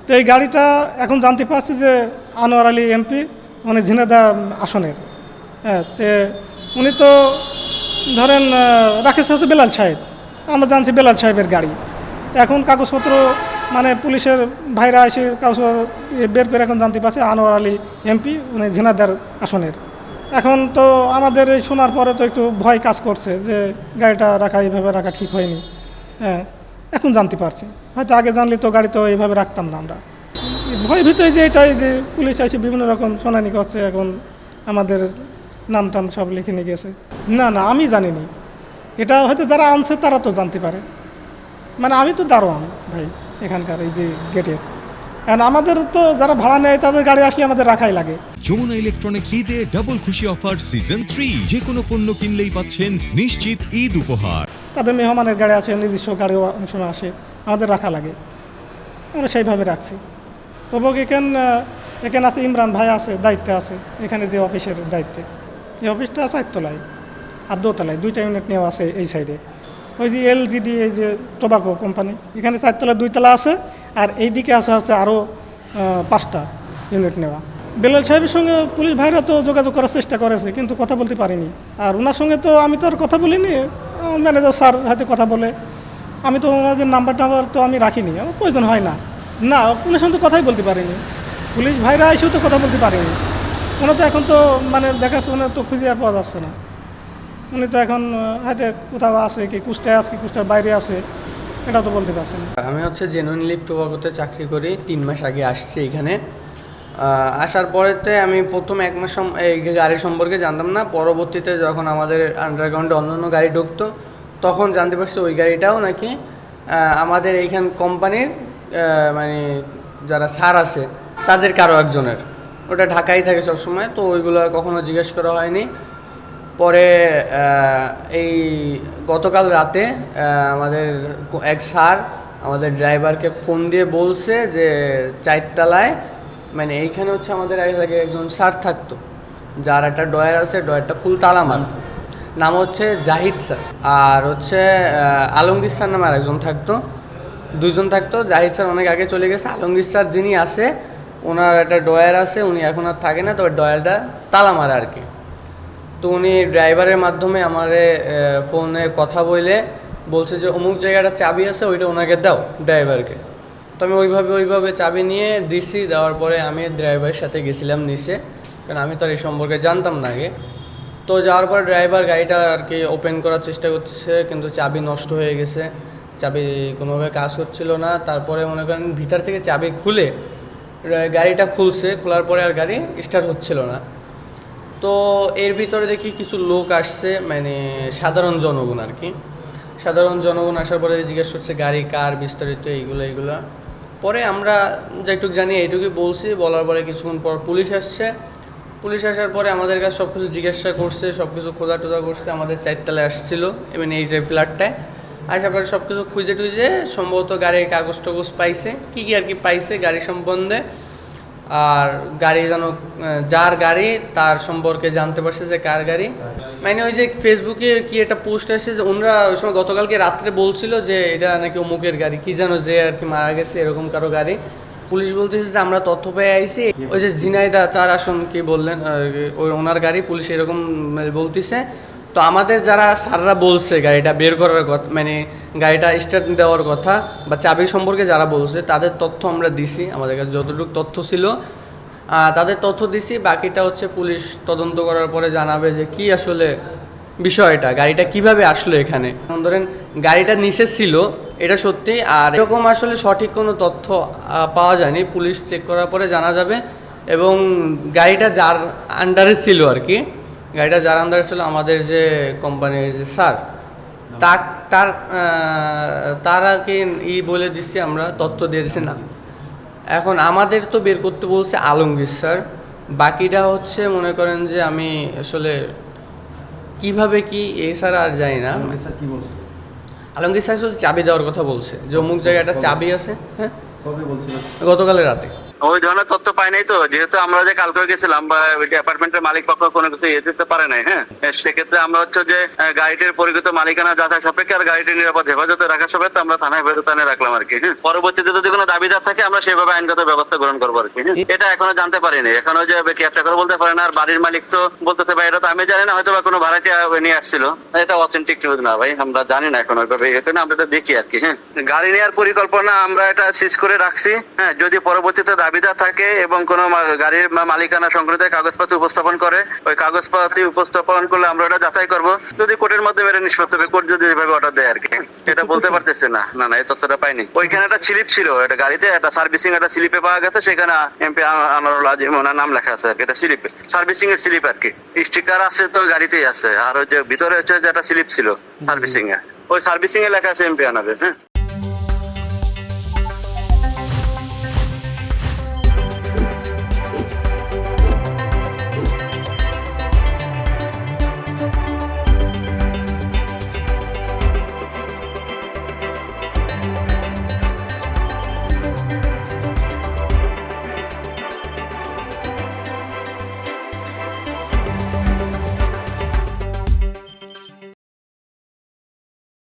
তো এই গাড়িটা এখন জানতে পারছি যে আনোয়ার আলী এমপি মানে ঝিনাইদহ আসনের। হ্যাঁ, তো উনি তো ধরেন রাকেশ হচ্ছে বেলাল সাহেব, আমরা জানছি বেলাল সাহেবের গাড়ি। তো এখন কাগজপত্র মানে পুলিশের ভাইরা এসে কাগজপত্র বের করে এখন জানতে পারছে আনোয়ার আলী এমপি উনি ঝিনাইদহ আসনের। এখন তো আমাদের এই শোনার পরে তো একটু ভয় কাজ করছে যে গাড়িটা রাখা এইভাবে রাখা ঠিক হয়নি। হ্যাঁ, এখন জানতে পারছি, হয়তো আগে জানলে তো গাড়ি তো এইভাবে রাখতাম না আমরা। ভয় ভিতরে যে এটাই যে পুলিশ এসে বিভিন্ন রকম শুনানি করছে, এখন আমাদের নাম টাম সব লিখে নিয়ে গেছে। না না, আমি জানিনি, এটা হয়তো যারা আনছে তারা তো জানতে পারে। মানে আমি তো দারোয়ান ভাই এখানকার এই যে গেটের, কারণ আমাদের তো যারা ভাড়া নেয় তাদের গাড়ি আসলে আমাদের রাখাই লাগে। যমুনা ইলেকট্রনিক্স ঈদে ডাবল খুশি অফার সিজন 3, যে কোনো পণ্য কিনলেই পাচ্ছেন নিশ্চিত ঈদ উপহার। তাদের মেহমানের গাড়ি আছে, নিজস্ব গাড়িও অনেক সময় আসে, আমাদের রাখা লাগে, আমরা সেইভাবে রাখছি। তবু এখানে আছে ইমরান ভাই আছে, দায়িত্বে আছে এখানে যে অফিসের দায়িত্বে। এই অফিসটা 4 তলায় আর 2 তলায় 2টা ইউনিট নেওয়া আছে এই সাইডে। ওই যে LGD এই যে টোবাকো কোম্পানি, এখানে 4 তলা 2 তলা আছে, আর এই দিকে আছে হচ্ছে আরও 5টা ইউনিট নেওয়া। বেলাল সাহেবের সঙ্গে পুলিশ ভাইরা তো যোগাযোগ করার চেষ্টা করেছে, কিন্তু কথা বলতে পারিনি। আর ওনার সঙ্গে তো আমি তো আর কথা বলিনি, ম্যানেজার স্যার হয়তো কথা বলে, আমি তো ওনাদের নাম্বার তো আমি রাখিনি, আমার প্রয়োজন হয় না। না, পুলিশের সঙ্গে তো কথাই বলতে পারিনি, পুলিশ ভাইরা এসেও তো কথা বলতে পারেনি। ওনার তো এখন তো মানে দেখাচ্ছে ওনার তো খুঁজে আর পাওয়া যাচ্ছে না। উনি তো এখন হয়তো কোথাও আছে, কি কুষ্টায় আছে, কি কুষ্টার বাইরে আছে, এটা তো বলতে পারছেন। আমি হচ্ছে জেনুইন লিভ টোবাকোতে চাকরি করি, 3 মাস আগে আসছি এখানে। আসার পরেতে আমি প্রথম 1 মাস এই গাড়ি সম্পর্কে জানতাম না। পরবর্তীতে যখন আমাদের আন্ডারগ্রাউন্ডে অন্য গাড়ি ঢুকতো তখন জানতে পারছি ওই গাড়িটাও নাকি আমাদের এইখান কোম্পানির মানে যারা স্যার আছে তাদের কারো একজনের। ওটা ঢাকায় থাকে সবসময়, তো ওইগুলো কখনো জিজ্ঞেস করা হয়নি। পরে এই গতকাল রাতে আমাদের এক স্যার আমাদের ড্রাইভারকে ফোন দিয়ে বলছে যে 4 তলায় মানে এইখানে হচ্ছে আমাদের আগে একজন স্যার থাকতো, যার একটা ডয়ার আছে, ডয়ারটা ফুল তালা মারা, নাম হচ্ছে জাহিদ স্যার। আর হচ্ছে আলমগীর স্যার নামে আরেকজন থাকতো, 2 জন থাকতো। জাহিদ স্যার অনেক আগে চলে গেছে। আলমগীর স্যার যিনি আছে ওনার একটা ডয়ার আছে, উনি এখন আর থাকে না, তো ডয়ারটা তালা মারা আর কি। তো উনি ড্রাইভারের মাধ্যমে আমারে ফোনে কথা বলে বলছে যে অমুক জায়গাটা চাবি আছে, ওইটা ওনাকে দাও ড্রাইভারকে। তো আমি ওইভাবে চাবি নিয়ে দিছি। দেওয়ার পরে আমি ড্রাইভারের সাথে গেছিলাম নিচে, কারণ আমি তো আর এই সম্পর্কে জানতাম না আগে। তো যাওয়ার পর ড্রাইভার গাড়িটা আর কি ওপেন করার চেষ্টা করছে, কিন্তু চাবি নষ্ট হয়ে গেছে, চাবি কোনোভাবে কাজ করছিল না। তারপরে মনে করেন ভিতর থেকে চাবি খুলে গাড়িটা খুলছে, খোলার পরে আর গাড়ি স্টার্ট হচ্ছিল না। তো এর ভিতরে দেখি কিছু লোক আসছে, মানে সাধারণ জনগণ আর কি। সাধারণ জনগণ আসার পরে জিজ্ঞেস করছে গাড়ি কার, বিস্তারিত এইগুলো। পরে আমরা যেটুকু জানি এইটুকুই বলছি। বলার পরে কিছুক্ষণ পর পুলিশ আসছে। পুলিশ আসার পরে আমাদের কাছে সব কিছু জিজ্ঞাসা করছে, সব কিছু খোঁজা টোজা করছে। আমাদের 4 তলায় আসছিলো, এবং এই যে ফ্ল্যাটটায় আসার পরে সব কিছু খুঁজে টুজে সম্ভবত গাড়ির কাগজ টাগজ পাইছে, কী আর কি পাইছে গাড়ি সম্বন্ধে। আর গাড়ি যেন যার গাড়ি তার সম্পর্কে জানতে পারছে যে কার গাড়ি। মানে ওই যে ফেসবুকে কি একটা পোস্ট আসছে যে ওনারা ওই সময় গতকালকে রাত্রে বলছিল যে এটা নাকি অমুকের গাড়ি, কি যেন যে আর কি মারা গেছে এরকম কারো গাড়ি। পুলিশ বলতেছে যে আমরা তথ্য পেয়ে আইছি, ওই যে ঝিনাইদহ 4 আসন কি বললেন ওই ওনার গাড়ি, পুলিশ এরকম বলতেছে। তো আমাদের যারা স্যাররা বলছে গাড়িটা বের করার কথা, মানে গাড়িটা স্টার্ট দেওয়ার কথা বা চাবি সম্পর্কে যারা বলছে তাদের তথ্য আমরা দিছি, আমাদের কাছে যতটুকু তথ্য ছিল তাদের তথ্য দিছি। বাকিটা হচ্ছে পুলিশ তদন্ত করার পরে জানাবে যে কি আসলে বিষয়টা, গাড়িটা কিভাবে আসলো এখানে। ধরেন গাড়িটা নিচে ছিল এটা সত্যি, আর এরকম আসলে সঠিক কোনো তথ্য পাওয়া যায়নি। পুলিশ চেক করার পরে জানা যাবে। এবং গাড়িটা যার আন্ডারে ছিল আর কি, গাড়িটা যার আন্ডারে ছিল আমাদের যে কোম্পানির যে স্যার, তার আর কি বলে দিচ্ছি, আমরা তথ্য দিয়ে দিচ্ছি না। এখন আমাদের তো বের করতে বলছে আলমগীর স্যার, বাকিটা হচ্ছে মনে করেন যে আমি আসলে কিভাবে কি এই স্যার আর জানি না। আলমগীর স্যার শুধু চাবি দেওয়ার কথা বলছে, যে অমুক জায়গায় একটা চাবি আছে। হ্যাঁ, গতকালের রাতে। ওই ধরনের তথ্য পাই নাই তো, যেহেতু আমরা যে কালকে গেছিলাম বা অ্যাপার্টমেন্টের মালিক পক্ষ কোনো কিছু ইয়ে দিতে পারে নাই। হ্যাঁ, সেক্ষেত্রে আমরা হচ্ছে যে গাড়িটির পরিচিত মালিকানা যাচাই সাপেক্ষে আর গাড়িটির নিরাপদ হেফাজতে রাখা সাপেক্ষে আমরা থানায় বেরোতানে রাখলাম আর কি। হ্যাঁ, পরবর্তীতে যদি কোনো দাবিদার থাকে আমরা সেভাবে আইনগত ব্যবস্থা গ্রহণ করবো আর কি। এটা এখনো জানতে পারিনি, এখনো যে কেয়ারটেকার বলতে পারে না, আর বাড়ির মালিক তো বলতেছে ভাই এটা তো আমি জানি না, হয়তো বা কোনো ভাড়াটিয়া নিয়ে আসছিল, এটা অথেন্টিক নিউজ না ভাই, আমরা জানি না এখন ওইভাবে, এখানে আমরা এটা দেখি আর কি। হ্যাঁ, গাড়ি নেওয়ার পরিকল্পনা আমরা এটা সিজ করে রাখছি। হ্যাঁ, যদি পরবর্তীতে দাবিদার থাকে এবং কোনো গাড়ির মালিকানা সংক্রান্ত কাগজপত্র উপস্থাপন করে, ওই কাগজপত্র উপস্থাপন করলে আমরা ওটা যাচাই করবো, যদি কোর্টের মাধ্যমে এটা নিষ্পত্তি হবে, কোর্ট যদি এভাবে অর্ডার দেয় আর কি। এটা বলতে পারতেছে না, না না এই তথ্যটা পাইনি। ওইখানে একটা স্লিপ ছিল, এটা গাড়িতে একটা সার্ভিসিং একটা স্লিপে পাওয়া গেছে, সেখানে এমপি আনোয়ারুল আজিম ওনার নাম লেখা আছে আর কি, এটা স্লিপে সার্ভিসিং এর স্লিপ আর কি। স্টিকার আছে তো গাড়িতেই আছে, আর ওই যে ভিতরে হচ্ছে যে একটা স্লিপ ছিল সার্ভিসিং এর, ওই সার্ভিসিং এ লেখা আছে এমপি আনাদের। হ্যাঁ।